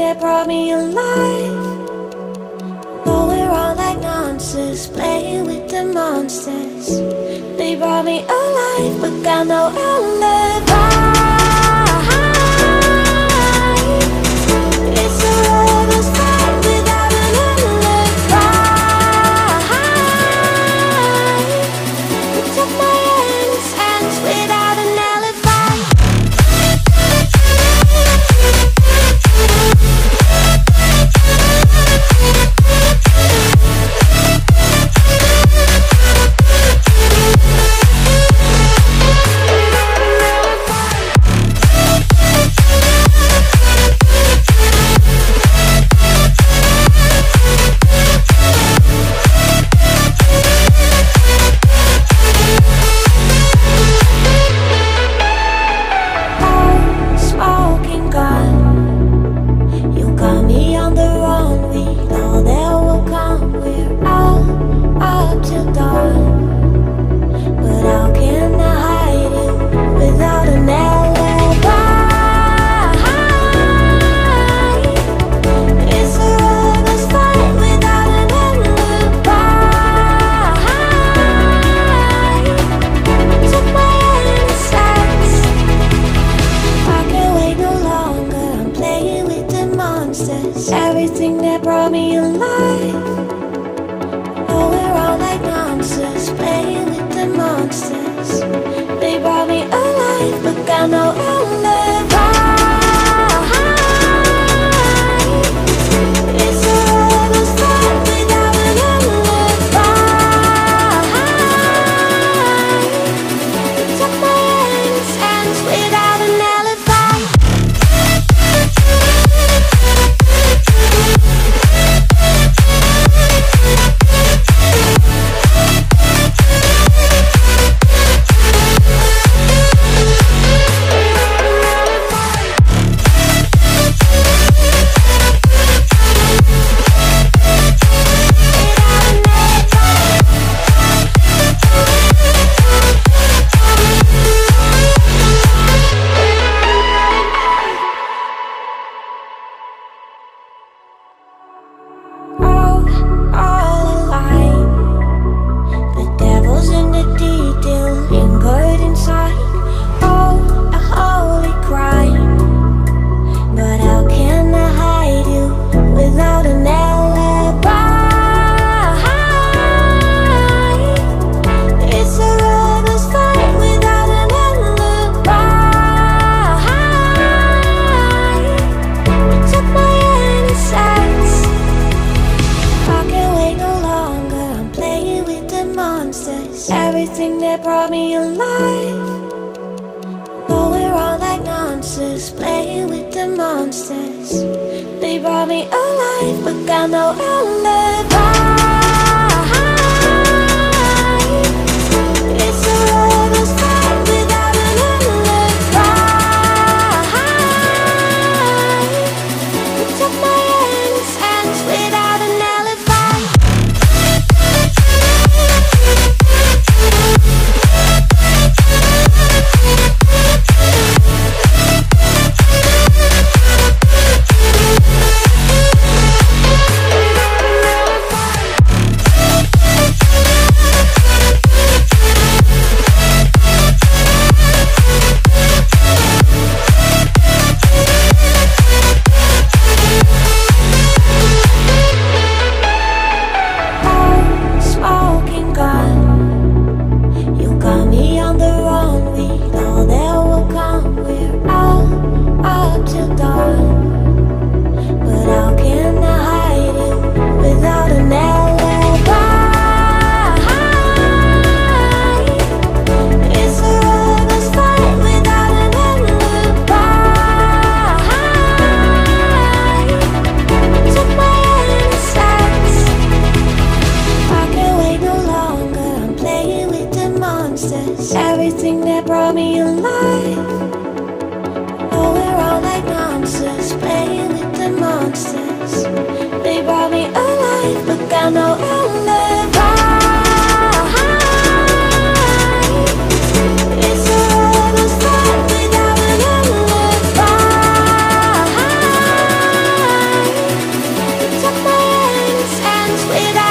that brought me alive. Going around like monsters, playing with the monsters. They brought me alive, but got no alibi. It's a lover's fight without an alibi. You took my hands without an alibi. Everything that brought me alive. Going around like monsters, playing with the monsters. They brought me alive, but got no alibi. It's a lover's fight without an alibi. You took my hands without an alibi. Everything that brought me alive. Going around like monsters, playing with the monsters. They brought me alive, but got no alibi. It's a lover's fight without an alibi. You took my hands without an alibi. without